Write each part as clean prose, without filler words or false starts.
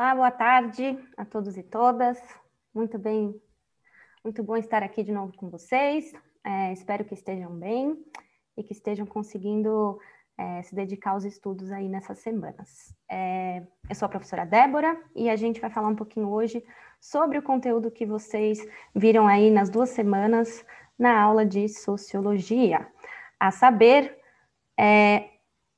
Olá, boa tarde a todos e todas. Muito bom estar aqui de novo com vocês. Espero que estejam bem e que estejam conseguindo se dedicar aos estudos aí nessas semanas. Eu sou a professora Débora e a gente vai falar um pouquinho hoje sobre o conteúdo que vocês viram aí nas 2 semanas na aula de Sociologia. A saber,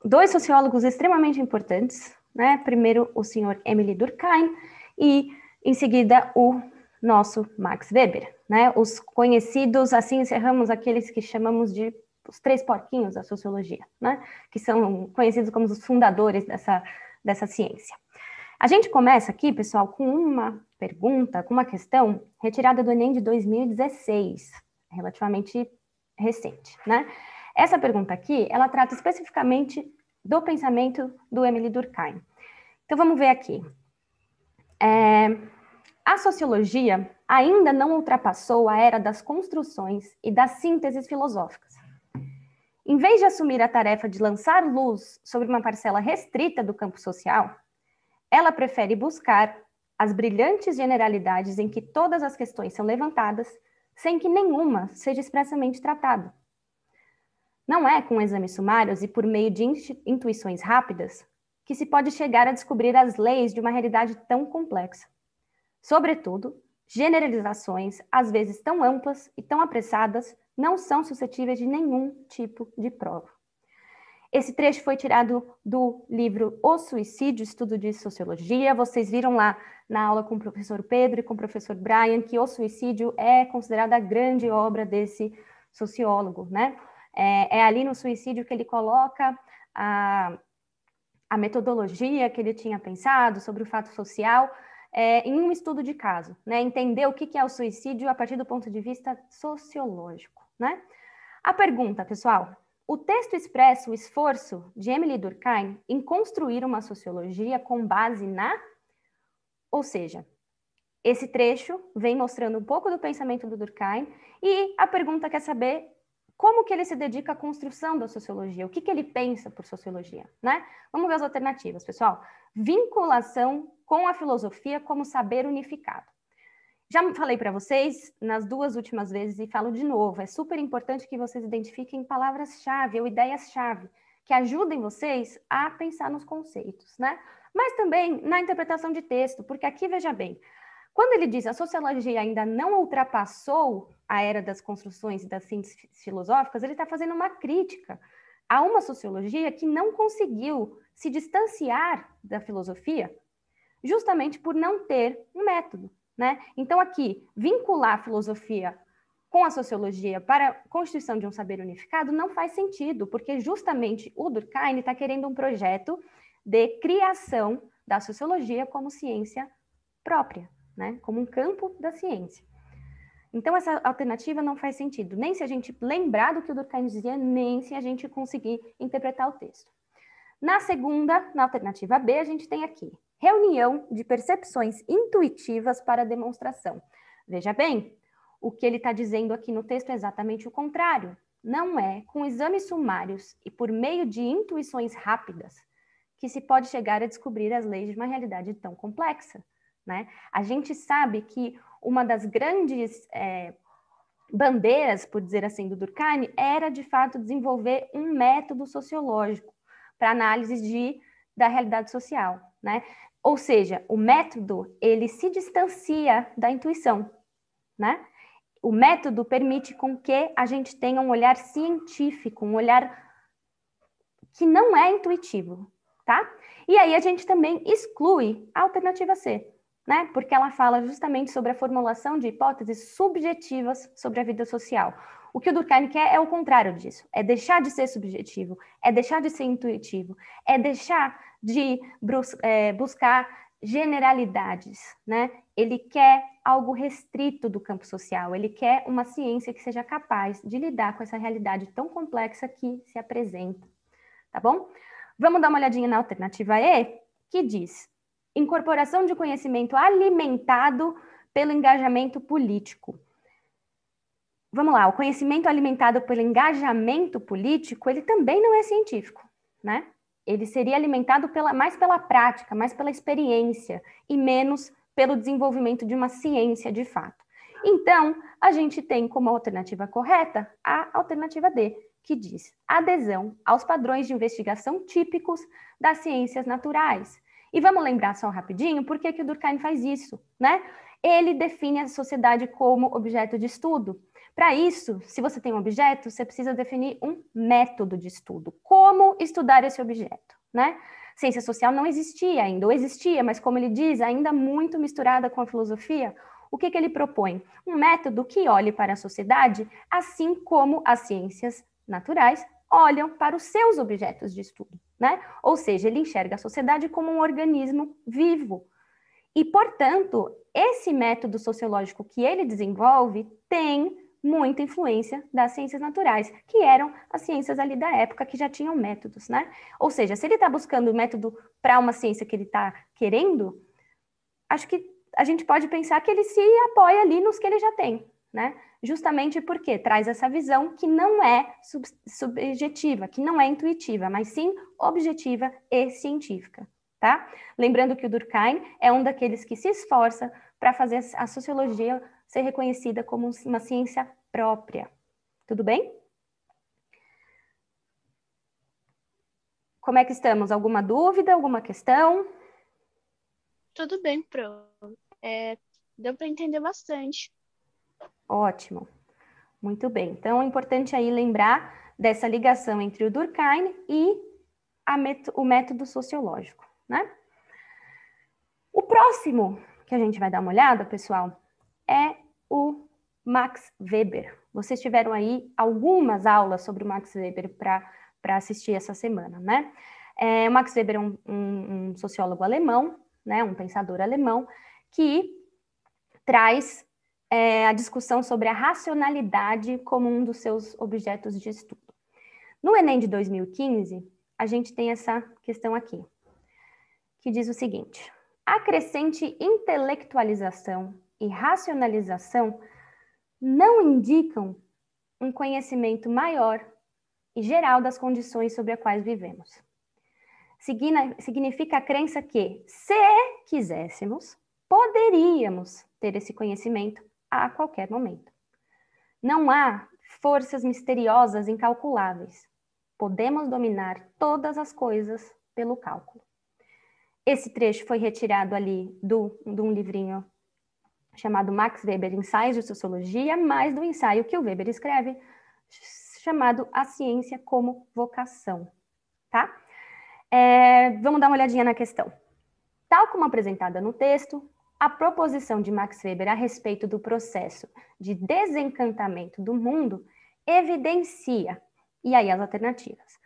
2 sociólogos extremamente importantes, né? Primeiro o senhor Émile Durkheim e em seguida o nosso Max Weber, né? Os conhecidos, assim encerramos aqueles que chamamos de os 3 porquinhos da sociologia, né? Que são conhecidos como os fundadores dessa ciência. A gente começa aqui, pessoal, com uma pergunta, com uma questão retirada do Enem de 2016, relativamente recente, né? Essa pergunta aqui, ela trata especificamente do pensamento do Émile Durkheim. Então, vamos ver aqui. A sociologia ainda não ultrapassou a era das construções e das sínteses filosóficas. Em vez de assumir a tarefa de lançar luz sobre uma parcela restrita do campo social, ela prefere buscar as brilhantes generalidades em que todas as questões são levantadas, sem que nenhuma seja expressamente tratada. Não é com exames sumários e por meio de intuições rápidas que se pode chegar a descobrir as leis de uma realidade tão complexa. Sobretudo, generalizações, às vezes tão amplas e tão apressadas, não são suscetíveis de nenhum tipo de prova. Esse trecho foi tirado do livro O Suicídio, Estudo de Sociologia. Vocês viram lá na aula com o professor Pedro e com o professor Brian que O Suicídio é considerada a grande obra desse sociólogo, né? É ali no Suicídio que ele coloca a metodologia que ele tinha pensado sobre o fato social em um estudo de caso, né? Entender o que é o suicídio a partir do ponto de vista sociológico, né? A pergunta, pessoal: o texto expressa o esforço de Émile Durkheim em construir uma sociologia com base na... Ou seja, esse trecho vem mostrando um pouco do pensamento do Durkheim e a pergunta quer saber como que ele se dedica à construção da sociologia, o que ele pensa por sociologia, né? Vamos ver as alternativas, pessoal. Vinculação com a filosofia como saber unificado. Já falei para vocês nas 2 últimas vezes e falo de novo, é super importante que vocês identifiquem palavras-chave ou ideias-chave que ajudem vocês a pensar nos conceitos, né? Mas também na interpretação de texto, porque aqui, veja bem, quando ele diz a sociologia ainda não ultrapassou a era das construções e das sínteses filosóficas, ele está fazendo uma crítica a uma sociologia que não conseguiu se distanciar da filosofia justamente por não ter um método, né? Então aqui, vincular a filosofia com a sociologia para a constituição de um saber unificado não faz sentido, porque justamente o Durkheim está querendo um projeto de criação da sociologia como ciência própria, né? Como um campo da ciência. Então, essa alternativa não faz sentido, nem se a gente lembrar do que o Durkheim dizia, nem se a gente conseguir interpretar o texto. Na segunda, na alternativa B, a gente tem aqui, reunião de percepções intuitivas para demonstração. Veja bem, o que ele está dizendo aqui no texto é exatamente o contrário. Não é com exames sumários e por meio de intuições rápidas que se pode chegar a descobrir as leis de uma realidade tão complexa, né? A gente sabe que uma das grandes bandeiras, por dizer assim, do Durkheim era, de fato, desenvolver um método sociológico para análise da realidade social, né? Ou seja, o método, ele se distancia da intuição, né? O método permite com que a gente tenha um olhar científico, um olhar que não é intuitivo, tá? E aí a gente também exclui a alternativa C, né? Porque ela fala justamente sobre a formulação de hipóteses subjetivas sobre a vida social. O que o Durkheim quer é o contrário disso, é deixar de ser subjetivo, é deixar de ser intuitivo, é deixar de buscar generalidades, né? Ele quer algo restrito do campo social, ele quer uma ciência que seja capaz de lidar com essa realidade tão complexa que se apresenta, tá bom? Vamos dar uma olhadinha na alternativa E, que diz: incorporação de conhecimento alimentado pelo engajamento político. Vamos lá, o conhecimento alimentado pelo engajamento político, ele também não é científico, né? ele seria alimentado mais pela prática, mais pela experiência e menos pelo desenvolvimento de uma ciência de fato. Então, a gente tem como alternativa correta a alternativa D, que diz adesão aos padrões de investigação típicos das ciências naturais. E vamos lembrar só rapidinho por que o Durkheim faz isso, né? Ele define a sociedade como objeto de estudo. Para isso, se você tem um objeto, você precisa definir um método de estudo. Como estudar esse objeto, né? Ciência social não existia ainda, ou existia, mas como ele diz, ainda muito misturada com a filosofia. O que ele propõe? Um método que olhe para a sociedade, assim como as ciências naturais olham para os seus objetos de estudo, né? Ou seja, ele enxerga a sociedade como um organismo vivo. E, portanto, esse método sociológico que ele desenvolve tem muita influência das ciências naturais, que eram as ciências ali da época que já tinham métodos, né? Ou seja, se ele está buscando o método para uma ciência que ele está querendo, acho que a gente pode pensar que ele se apoia ali nos que ele já tem, né? Justamente porque traz essa visão que não é subjetiva, que não é intuitiva, mas sim objetiva e científica, tá? Lembrando que o Durkheim é um daqueles que se esforça para fazer a sociologia ser reconhecida como uma ciência própria. Tudo bem? Como é que estamos? Alguma dúvida, alguma questão? Tudo bem, Pro. Deu para entender bastante. Ótimo. Muito bem. Então, é importante aí lembrar dessa ligação entre o Durkheim e o método sociológico, né? O próximo que a gente vai dar uma olhada, pessoal, é o Max Weber. Vocês tiveram aí algumas aulas sobre o Max Weber para assistir essa semana, né? O Max Weber é um sociólogo alemão, né? Um pensador alemão que traz a discussão sobre a racionalidade como um dos seus objetos de estudo. No Enem de 2015, a gente tem essa questão aqui, que diz o seguinte: a crescente intelectualização e racionalização não indicam um conhecimento maior e geral das condições sobre as quais vivemos. Significa a crença que, se quiséssemos, poderíamos ter esse conhecimento a qualquer momento. Não há forças misteriosas incalculáveis. Podemos dominar todas as coisas pelo cálculo. Esse trecho foi retirado ali de um livrinho chamado Max Weber, Ensaios de Sociologia, mais do ensaio que o Weber escreve, chamado A Ciência como Vocação, tá? Vamos dar uma olhadinha na questão. Tal como apresentada no texto, a proposição de Max Weber a respeito do processo de desencantamento do mundo evidencia, e aí as alternativas.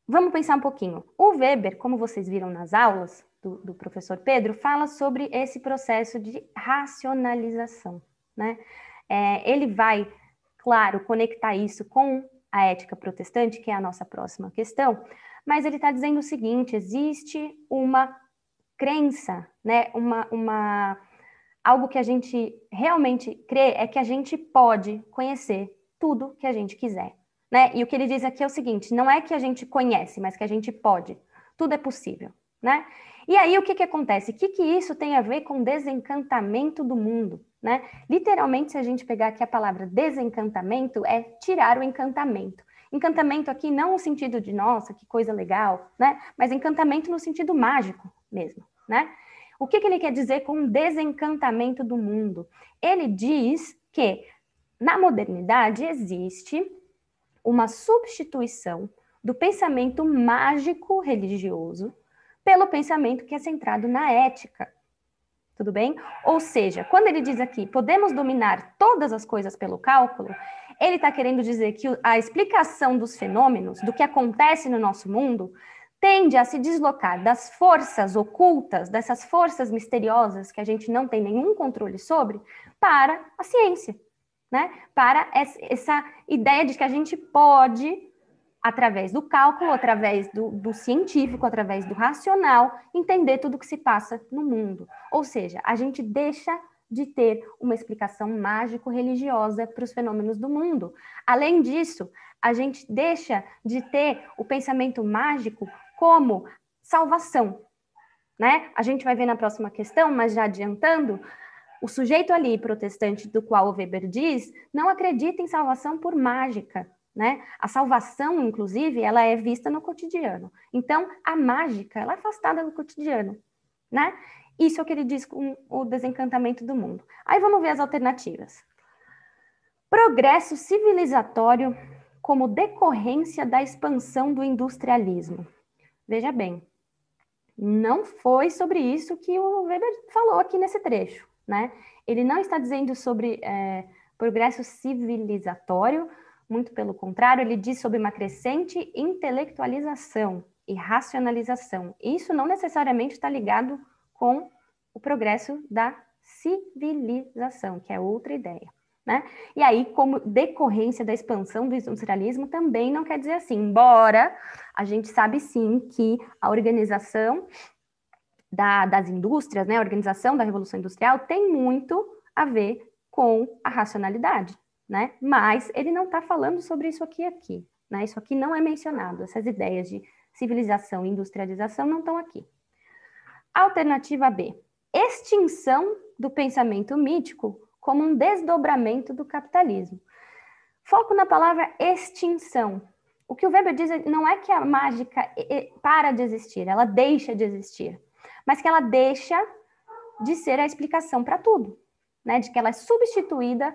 Vamos pensar um pouquinho. O Weber, como vocês viram nas aulas do professor Pedro, fala sobre esse processo de racionalização, né? Ele vai, claro, conectar isso com a ética protestante, que é a nossa próxima questão, mas ele está dizendo o seguinte: existe uma crença, né? Algo que a gente realmente crê é que a gente pode conhecer tudo que a gente quiser. Né? E o que ele diz aqui é o seguinte: não é que a gente conhece, mas que a gente pode. Tudo é possível, né? E aí o que acontece? O que isso tem a ver com desencantamento do mundo, né? Literalmente, se a gente pegar aqui a palavra desencantamento, é tirar o encantamento. Encantamento aqui não no sentido de, nossa, que coisa legal, né? Mas encantamento no sentido mágico mesmo, né? O que ele quer dizer com desencantamento do mundo? Ele diz que na modernidade existe uma substituição do pensamento mágico religioso pelo pensamento que é centrado na ética. Tudo bem? Ou seja, quando ele diz aqui, podemos dominar todas as coisas pelo cálculo, ele está querendo dizer que a explicação dos fenômenos, do que acontece no nosso mundo, tende a se deslocar das forças ocultas, dessas forças misteriosas que a gente não tem nenhum controle sobre, para a ciência. Né? Para essa ideia de que a gente pode, através do cálculo, através do científico, através do racional, entender tudo o que se passa no mundo. Ou seja, a gente deixa de ter uma explicação mágico-religiosa para os fenômenos do mundo. Além disso, a gente deixa de ter o pensamento mágico como salvação, né? A gente vai ver na próxima questão, mas já adiantando, o sujeito ali, protestante, do qual o Weber diz, não acredita em salvação por mágica, né? A salvação, inclusive, ela é vista no cotidiano. Então, a mágica, ela é afastada do cotidiano, né? Isso é o que ele diz com o desencantamento do mundo. Aí vamos ver as alternativas. Progresso civilizatório como decorrência da expansão do industrialismo. Veja bem, não foi sobre isso que o Weber falou aqui nesse trecho, né? Ele não está dizendo sobre progresso civilizatório, muito pelo contrário, ele diz sobre uma crescente intelectualização e racionalização. Isso não necessariamente está ligado com o progresso da civilização, que é outra ideia, né? E aí, como decorrência da expansão do industrialismo, também não quer dizer assim, embora a gente sabe sim que a organização das indústrias, né, a organização da Revolução Industrial tem muito a ver com a racionalidade, né? Mas ele não está falando sobre isso aqui, né? Isso aqui não é mencionado, essas ideias de civilização e industrialização não estão aqui. Alternativa B, extinção do pensamento mítico como um desdobramento do capitalismo. Foco na palavra extinção. O que o Weber diz não é que a mágica para de existir, ela deixa de existir, mas que ela deixa de ser a explicação para tudo, né? De que ela é substituída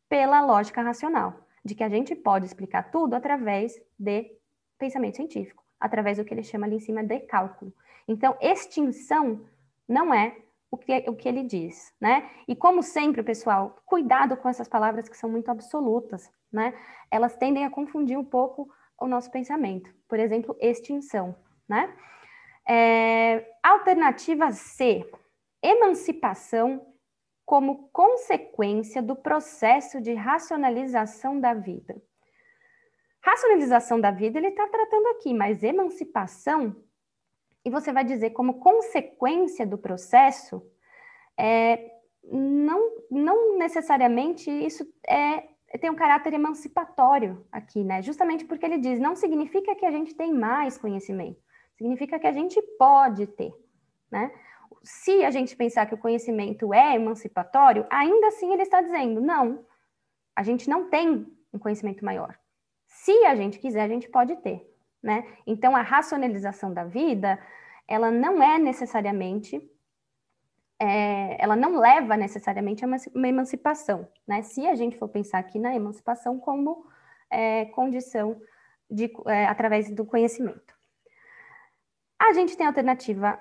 pela lógica racional, de que a gente pode explicar tudo através de pensamento científico, através do que ele chama ali em cima de cálculo. Então, extinção não é o que ele diz, né? E como sempre, pessoal, cuidado com essas palavras que são muito absolutas, né? Elas tendem a confundir um pouco o nosso pensamento. Por exemplo, extinção, né? Alternativa C, emancipação como consequência do processo de racionalização da vida. Racionalização da vida ele está tratando aqui, mas emancipação, e você vai dizer como consequência do processo, não necessariamente isso tem um caráter emancipatório aqui, né? Justamente porque ele diz, não significa que a gente tem mais conhecimento, significa que a gente pode ter, né? Se a gente pensar que o conhecimento é emancipatório, ainda assim ele está dizendo, não, a gente não tem um conhecimento maior. Se a gente quiser, a gente pode ter, né? Então, a racionalização da vida, ela não é necessariamente, ela não leva necessariamente a uma emancipação, né? Se a gente for pensar aqui na emancipação como condição através do conhecimento. A gente tem a alternativa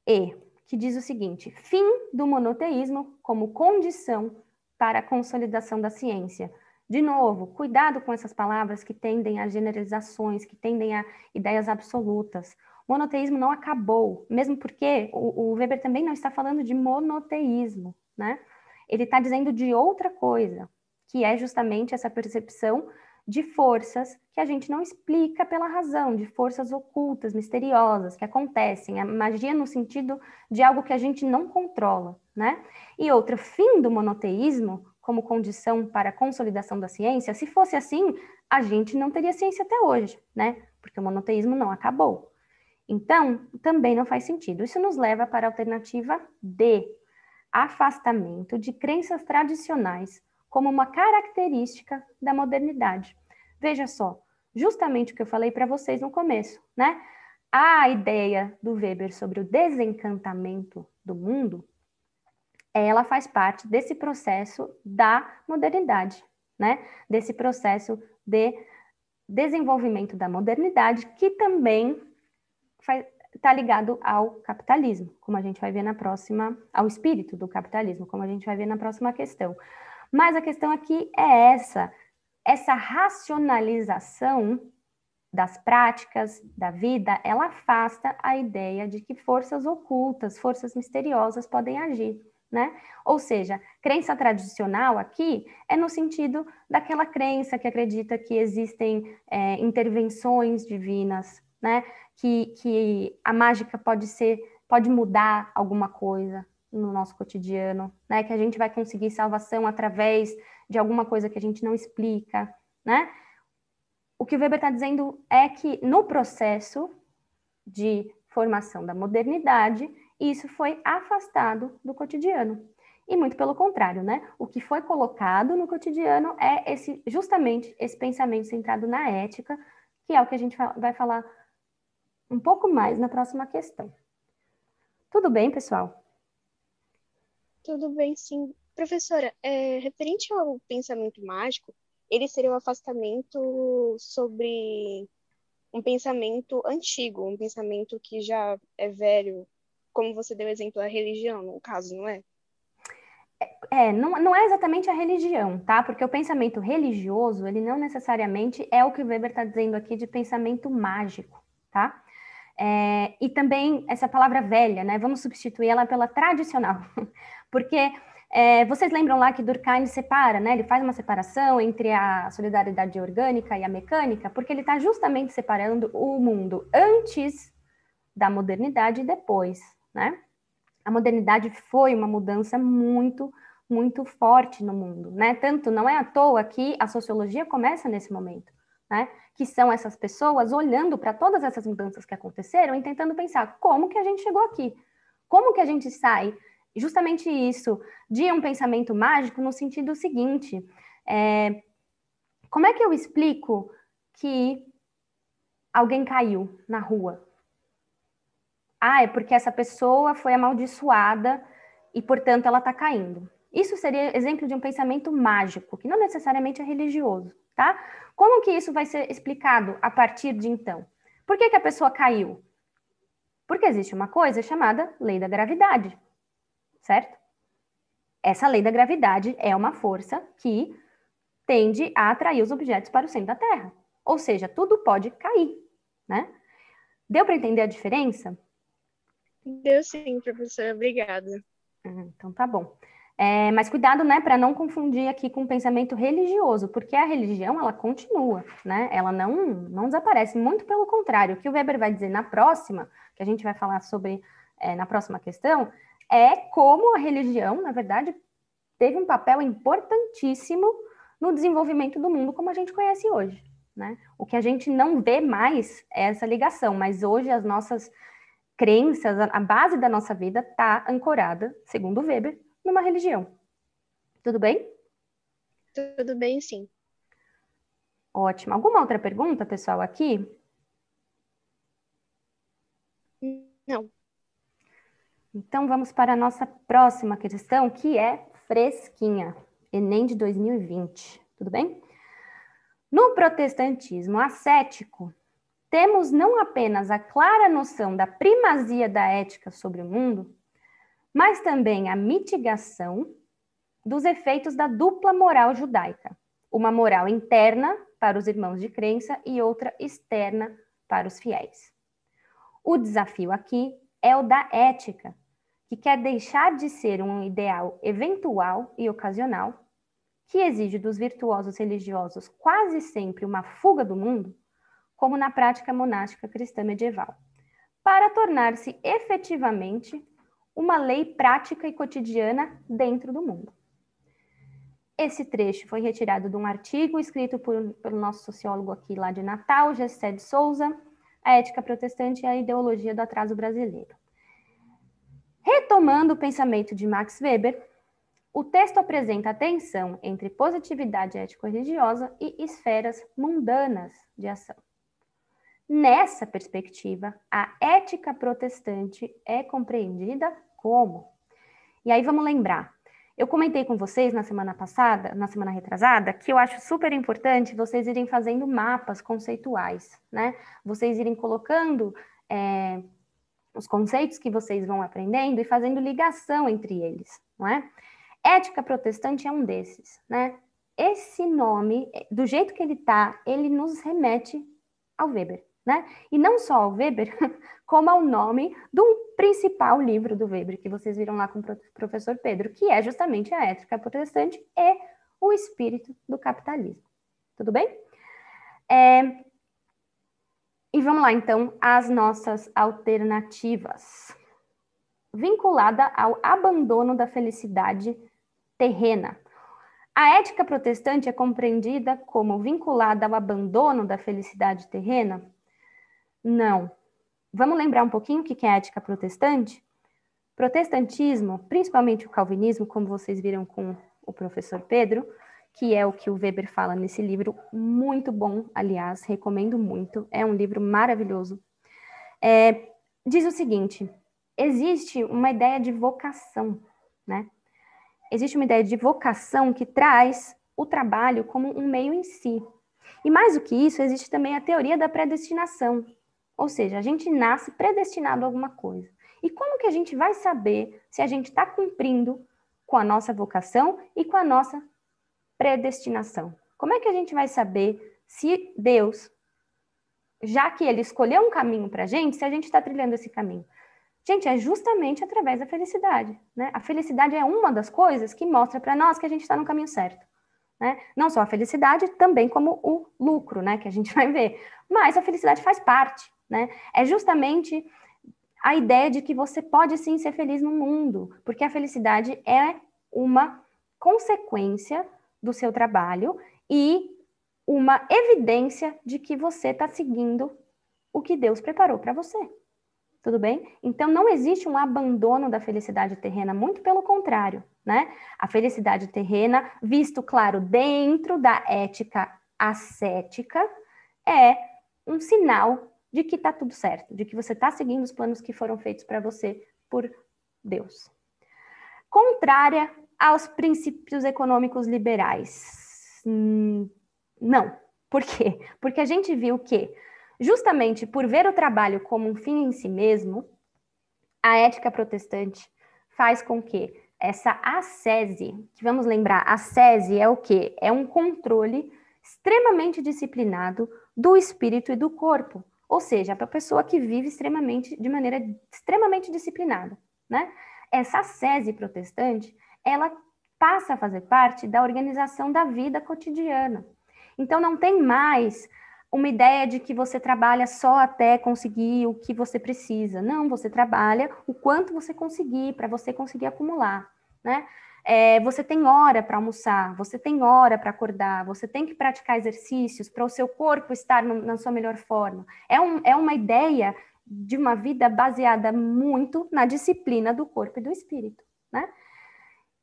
E, que diz o seguinte, fim do monoteísmo como condição para a consolidação da ciência. De novo, cuidado com essas palavras que tendem a generalizações, que tendem a ideias absolutas. O monoteísmo não acabou, mesmo porque o Weber também não está falando de monoteísmo, né? Ele está dizendo de outra coisa, que é justamente essa percepção de forças que a gente não explica pela razão, de forças ocultas, misteriosas, que acontecem, a magia no sentido de algo que a gente não controla, né? E outra, fim do monoteísmo como condição para a consolidação da ciência, se fosse assim, a gente não teria ciência até hoje, né? Porque o monoteísmo não acabou. Então, também não faz sentido. Isso nos leva para a alternativa D, afastamento de crenças tradicionais como uma característica da modernidade. Veja só, justamente o que eu falei para vocês no começo, né? A ideia do Weber sobre o desencantamento do mundo, ela faz parte desse processo da modernidade, né? Desse processo de desenvolvimento da modernidade, que também está ligado ao capitalismo, como a gente vai ver na próxima, ao espírito do capitalismo, como a gente vai ver na próxima questão. Mas a questão aqui é essa racionalização das práticas da vida, ela afasta a ideia de que forças ocultas, forças misteriosas podem agir, né? Ou seja, crença tradicional aqui é no sentido daquela crença que acredita que existem intervenções divinas, né? Que a mágica pode mudar alguma coisa no nosso cotidiano, né? Que a gente vai conseguir salvação através de alguma coisa que a gente não explica, né? O que o Weber está dizendo é que no processo de formação da modernidade, e isso foi afastado do cotidiano. E muito pelo contrário, né? O que foi colocado no cotidiano é justamente esse pensamento centrado na ética, que é o que a gente vai falar um pouco mais na próxima questão. Tudo bem, pessoal? Tudo bem, sim. Professora, referente ao pensamento mágico, ele seria um afastamento sobre um pensamento antigo, um pensamento que já é velho, como você deu exemplo, a religião, no caso, não é? Não é exatamente a religião, tá? Porque o pensamento religioso, ele não necessariamente é o que o Weber está dizendo aqui de pensamento mágico, tá? E também essa palavra velha, né? Vamos substituir ela pela tradicional. Porque vocês lembram lá que Durkheim separa, né? Ele faz uma separação entre a solidariedade orgânica e a mecânica, porque ele está justamente separando o mundo antes da modernidade e depois, né? A modernidade foi uma mudança muito, muito forte no mundo, né? Tanto não é à toa que a sociologia começa nesse momento, né? Que são essas pessoas olhando para todas essas mudanças que aconteceram e tentando pensar como que a gente chegou aqui, como que a gente sai, justamente isso, de um pensamento mágico no sentido seguinte, como é que eu explico que alguém caiu na rua? Ah, é porque essa pessoa foi amaldiçoada e, portanto, ela está caindo. Isso seria exemplo de um pensamento mágico, que não necessariamente é religioso, tá? Como que isso vai ser explicado a partir de então? Por que a pessoa caiu? Porque existe uma coisa chamada lei da gravidade, certo? Essa lei da gravidade é uma força que tende a atrair os objetos para o centro da Terra. Ou seja, tudo pode cair, né? Deu para entender a diferença? Deu sim, professora, obrigada. Então tá bom. Mas cuidado, né, para não confundir aqui com o pensamento religioso, porque a religião, ela continua, né? Ela não desaparece, muito pelo contrário. O que o Weber vai dizer na próxima, que a gente vai falar sobre na próxima questão, é como a religião, na verdade, teve um papel importantíssimo no desenvolvimento do mundo como a gente conhece hoje, né? O que a gente não vê mais é essa ligação, mas hoje as nossas crenças, a base da nossa vida está ancorada, segundo Weber, numa religião. Tudo bem? Tudo bem, sim. Ótimo. Alguma outra pergunta, pessoal, aqui? Não. Então vamos para a nossa próxima questão, que é fresquinha. Enem de 2020. Tudo bem? No protestantismo ascético, temos não apenas a clara noção da primazia da ética sobre o mundo, mas também a mitigação dos efeitos da dupla moral judaica. Uma moral interna para os irmãos de crença e outra externa para os fiéis. O desafio aqui é o da ética, que quer deixar de ser um ideal eventual e ocasional, que exige dos virtuosos religiosos quase sempre uma fuga do mundo, como na prática monástica cristã medieval, para tornar-se efetivamente uma lei prática e cotidiana dentro do mundo. Esse trecho foi retirado de um artigo escrito pelo nosso sociólogo aqui lá de Natal, Gessé de Souza, A Ética Protestante e a Ideologia do Atraso Brasileiro. Retomando o pensamento de Max Weber, o texto apresenta a tensão entre positividade ético-religiosa e esferas mundanas de ação. Nessa perspectiva, a ética protestante é compreendida como? E aí vamos lembrar, eu comentei com vocês na semana passada, na semana retrasada, que eu acho super importante vocês irem fazendo mapas conceituais, né? Vocês irem colocando os conceitos que vocês vão aprendendo e fazendo ligação entre eles, não é? Ética protestante é um desses, né? Esse nome, do jeito que ele tá, ele nos remete ao Weber, né? E não só ao Weber, como ao nome do principal livro do Weber, que vocês viram lá com o professor Pedro, que é justamente a Ética Protestante e o Espírito do Capitalismo. Tudo bem? E vamos lá, então, às nossas alternativas. Vinculada ao abandono da felicidade terrena. A ética protestante é compreendida como vinculada ao abandono da felicidade terrena? Não. Vamos lembrar um pouquinho o que é ética protestante? Protestantismo, principalmente o calvinismo, como vocês viram com o professor Pedro, que é o que o Weber fala nesse livro, muito bom, aliás, recomendo muito, é um livro maravilhoso. Diz o seguinte, existe uma ideia de vocação, né? Existe uma ideia de vocação que traz o trabalho como um meio em si. E mais do que isso, existe também a teoria da predestinação, ou seja, a gente nasce predestinado a alguma coisa. E como que a gente vai saber se a gente está cumprindo com a nossa vocação e com a nossa predestinação? Como é que a gente vai saber se Deus, já que Ele escolheu um caminho para a gente, se a gente está trilhando esse caminho? Gente, é justamente através da felicidade, né? A felicidade é uma das coisas que mostra para nós que a gente está no caminho certo. Né? Não só a felicidade, também como o lucro, né, que a gente vai ver. Mas a felicidade faz parte, né? É justamente a ideia de que você pode sim ser feliz no mundo, porque a felicidade é uma consequência do seu trabalho e uma evidência de que você está seguindo o que Deus preparou para você. Tudo bem? Então, não existe um abandono da felicidade terrena, muito pelo contrário, né? A felicidade terrena, visto, claro, dentro da ética ascética, é um sinal de que está tudo certo, de que você está seguindo os planos que foram feitos para você por Deus. Contrária aos princípios econômicos liberais. Não. Por quê? Porque a gente viu que justamente por ver o trabalho como um fim em si mesmo, a ética protestante faz com que essa ascese, que vamos lembrar, ascese é o quê? É um controle extremamente disciplinado do espírito e do corpo. Ou seja, para a pessoa que vive de maneira extremamente disciplinada, né? Essa ascese protestante, ela passa a fazer parte da organização da vida cotidiana. Então, não tem mais uma ideia de que você trabalha só até conseguir o que você precisa. Não, você trabalha o quanto você conseguir, para você conseguir acumular, né? Você tem hora para almoçar, você tem hora para acordar, você tem que praticar exercícios para o seu corpo estar na sua melhor forma. É uma ideia de uma vida baseada muito na disciplina do corpo e do espírito, né?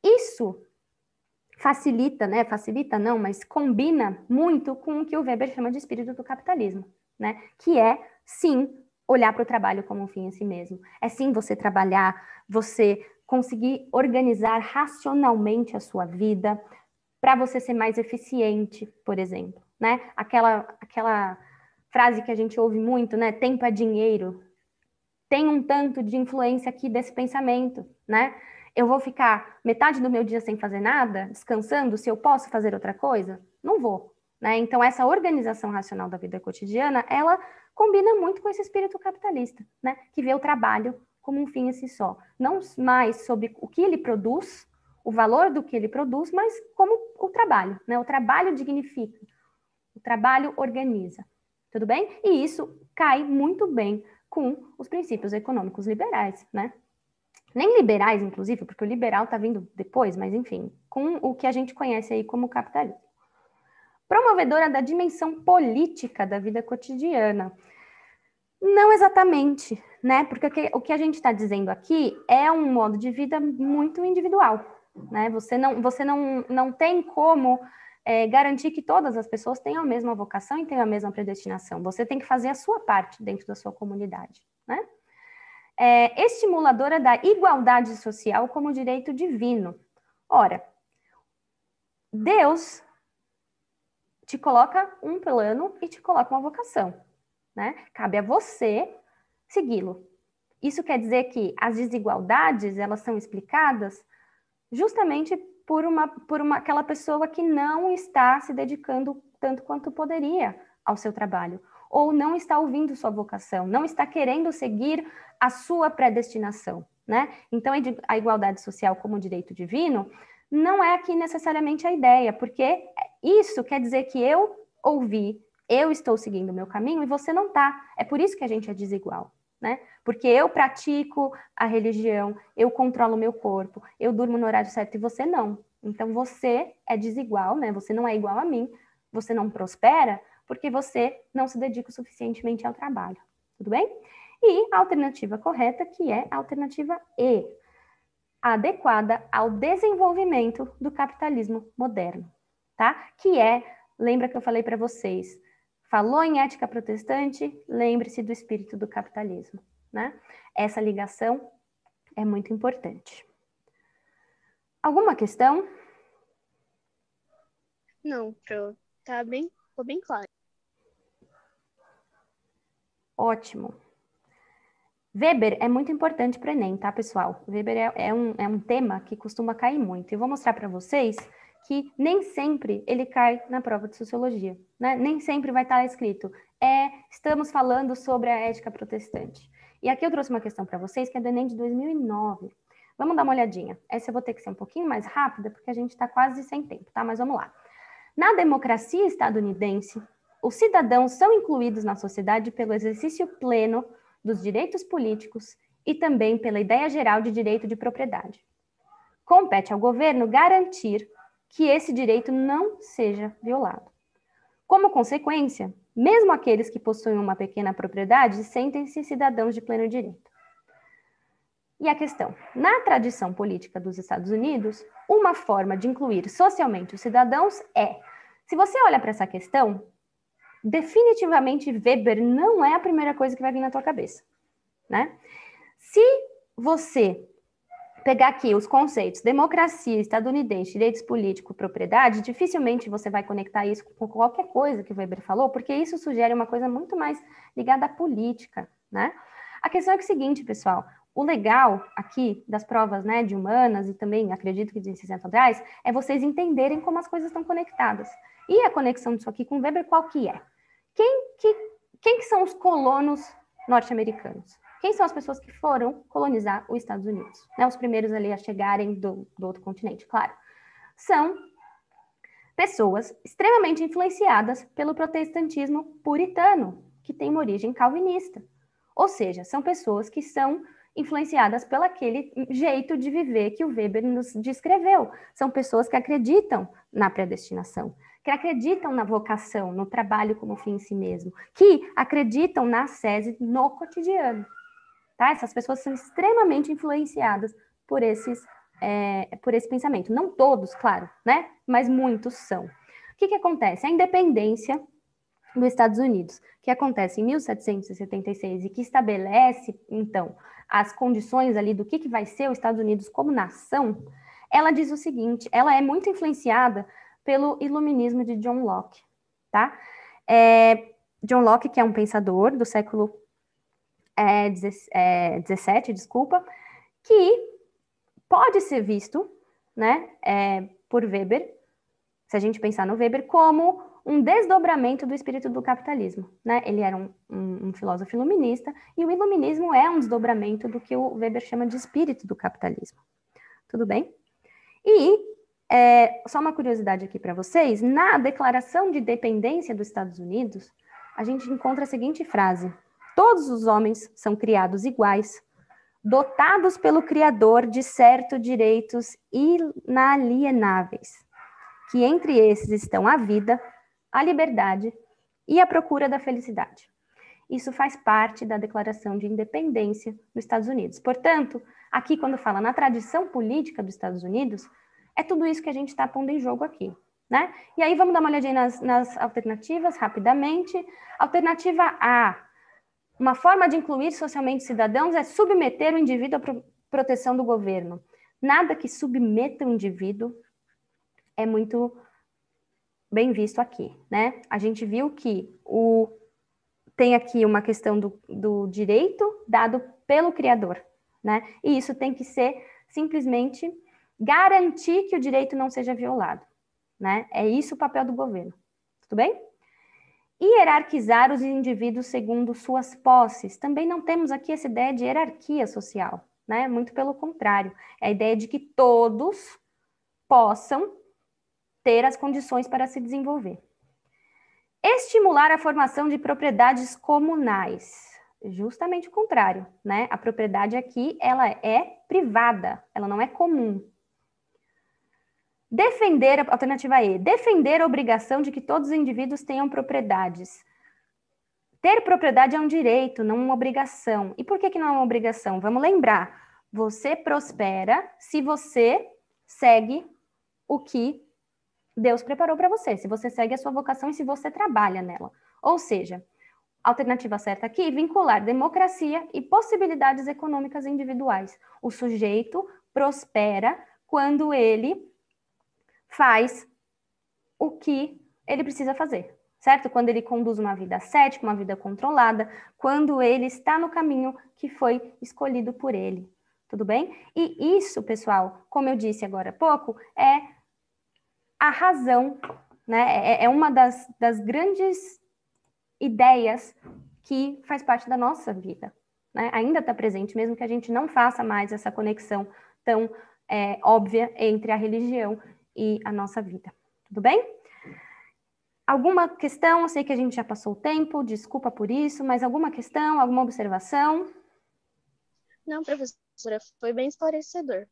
Isso facilita, né? Facilita não, mas combina muito com o que o Weber chama de espírito do capitalismo, né? Que é, sim, olhar para o trabalho como um fim em si mesmo. É sim você trabalhar, você conseguir organizar racionalmente a sua vida para você ser mais eficiente, por exemplo, né? Aquela frase que a gente ouve muito, né? Tempo é dinheiro. Tem um tanto de influência aqui desse pensamento, né? Eu vou ficar metade do meu dia sem fazer nada, descansando, se eu posso fazer outra coisa? Não vou, né? Então, essa organização racional da vida cotidiana, ela combina muito com esse espírito capitalista, né? Que vê o trabalho como um fim em si só. Não mais sobre o que ele produz, o valor do que ele produz, mas como o trabalho, né? O trabalho dignifica, o trabalho organiza, tudo bem? E isso cai muito bem com os princípios econômicos liberais, né? Nem liberais, inclusive, porque o liberal está vindo depois, mas enfim, com o que a gente conhece aí como capitalismo. Promovedora da dimensão política da vida cotidiana. Não exatamente, né? Porque o que a gente está dizendo aqui é um modo de vida muito individual, né? Você não tem como garantir que todas as pessoas tenham a mesma vocação e tenham a mesma predestinação. Você tem que fazer a sua parte dentro da sua comunidade, né? Estimuladora da igualdade social como direito divino. Ora, Deus te coloca um plano e te coloca uma vocação, né? Cabe a você segui-lo. Isso quer dizer que as desigualdades, elas são explicadas justamente por aquela pessoa que não está se dedicando tanto quanto poderia ao seu trabalho, ou não está ouvindo sua vocação, não está querendo seguir a sua predestinação, né? Então, a igualdade social como direito divino não é aqui necessariamente a ideia, porque isso quer dizer que eu ouvi, eu estou seguindo o meu caminho e você não está. É por isso que a gente é desigual, né? Porque eu pratico a religião, eu controlo o meu corpo, eu durmo no horário certo e você não. Então, você é desigual, né? Você não é igual a mim, você não prospera porque você não se dedica o suficientemente ao trabalho, tudo bem? E a alternativa correta, que é a alternativa E, adequada ao desenvolvimento do capitalismo moderno, tá? Que lembra que eu falei para vocês, falou em ética protestante, lembre-se do espírito do capitalismo, né? Essa ligação é muito importante. Alguma questão? Não, ficou bem claro. Ótimo. Weber é muito importante para o Enem, tá, pessoal? Weber é um tema que costuma cair muito. Eu vou mostrar para vocês que nem sempre ele cai na prova de sociologia, né? Nem sempre vai estar escrito, estamos falando sobre a ética protestante. E aqui eu trouxe uma questão para vocês, que é do Enem de 2009. Vamos dar uma olhadinha. Essa eu vou ter que ser um pouquinho mais rápida, porque a gente está quase sem tempo, tá? Mas vamos lá. Na democracia estadunidense, os cidadãos são incluídos na sociedade pelo exercício pleno dos direitos políticos e também pela ideia geral de direito de propriedade. Compete ao governo garantir que esse direito não seja violado. Como consequência, mesmo aqueles que possuem uma pequena propriedade sentem-se cidadãos de pleno direito. E a questão: na tradição política dos Estados Unidos, uma forma de incluir socialmente os cidadãos se você olha para essa questão, definitivamente Weber não é a primeira coisa que vai vir na tua cabeça, né? Se você pegar aqui os conceitos democracia, estadunidense, direitos políticos, propriedade, dificilmente você vai conectar isso com qualquer coisa que o Weber falou, porque isso sugere uma coisa muito mais ligada à política, né? A questão é o seguinte, pessoal, o legal aqui das provas, né, de humanas e também, acredito que de ciências naturais, é vocês entenderem como as coisas estão conectadas. E a conexão disso aqui com Weber, qual que é? Quem que são os colonos norte-americanos? Quem são as pessoas que foram colonizar os Estados Unidos? Né, os primeiros ali a chegarem do outro continente, claro. São pessoas extremamente influenciadas pelo protestantismo puritano, que tem uma origem calvinista. Ou seja, são pessoas que são influenciadas pelo aquele jeito de viver que o Weber nos descreveu. São pessoas que acreditam na predestinação, que acreditam na vocação, no trabalho como fim em si mesmo, que acreditam na ascese no cotidiano. Tá? Essas pessoas são extremamente influenciadas por esse pensamento. Não todos, claro, né? Mas muitos são. O que acontece? A independência dos Estados Unidos, que acontece em 1776 e que estabelece, então, as condições ali do que vai ser os Estados Unidos como nação, ela diz o seguinte, ela é muito influenciada pelo iluminismo de John Locke, tá? John Locke, que é um pensador do século 17, que pode ser visto, né, por Weber, se a gente pensar no Weber, como um desdobramento do espírito do capitalismo, né? Ele era um filósofo iluminista, e o iluminismo é um desdobramento do que o Weber chama de espírito do capitalismo. Tudo bem? E, só uma curiosidade aqui para vocês, na Declaração de Independência dos Estados Unidos, a gente encontra a seguinte frase: todos os homens são criados iguais, dotados pelo Criador de certos direitos inalienáveis, que entre esses estão a vida, a liberdade e a procura da felicidade. Isso faz parte da Declaração de Independência dos Estados Unidos. Portanto, aqui quando fala na tradição política dos Estados Unidos, é tudo isso que a gente está pondo em jogo aqui, né? E aí vamos dar uma olhadinha nas alternativas, rapidamente. Alternativa A: uma forma de incluir socialmente cidadãos é submeter o indivíduo à proteção do governo. Nada que submeta o indivíduo é muito bem visto aqui, né? A gente viu que tem aqui uma questão do direito dado pelo Criador, né? E isso tem que ser simplesmente garantir que o direito não seja violado, né? É isso o papel do governo. Tudo bem? Hierarquizar os indivíduos segundo suas posses. Também não temos aqui essa ideia de hierarquia social, né? Muito pelo contrário. É a ideia de que todos possam ter as condições para se desenvolver. Estimular a formação de propriedades comunais. Justamente o contrário, né? A propriedade aqui, ela é privada, ela não é comum. Defender, alternativa E, defender a obrigação de que todos os indivíduos tenham propriedades. Ter propriedade é um direito, não uma obrigação. E por que que não é uma obrigação? Vamos lembrar, você prospera se você segue o que Deus preparou para você, se você segue a sua vocação e se você trabalha nela. Ou seja, a alternativa certa aqui, vincular democracia e possibilidades econômicas individuais. O sujeito prospera quando ele faz o que ele precisa fazer, certo? Quando ele conduz uma vida ascética, uma vida controlada, quando ele está no caminho que foi escolhido por ele. Tudo bem? E isso, pessoal, como eu disse agora há pouco, é a razão, né? É uma das grandes ideias que faz parte da nossa vida, né? Ainda está presente, mesmo que a gente não faça mais essa conexão tão óbvia entre a religião e a nossa vida. Tudo bem? Alguma questão? Eu sei que a gente já passou o tempo, desculpa por isso, mas alguma questão, alguma observação? Não, professora, foi bem esclarecedor.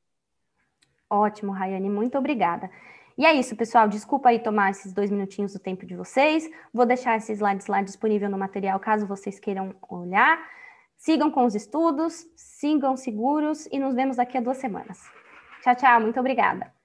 Ótimo, Rayane, muito obrigada. E é isso, pessoal. Desculpa aí tomar esses 2 minutinhos do tempo de vocês. Vou deixar esses slides lá disponível no material, caso vocês queiram olhar. Sigam com os estudos, sigam seguros e nos vemos daqui a 2 semanas. Tchau, tchau. Muito obrigada.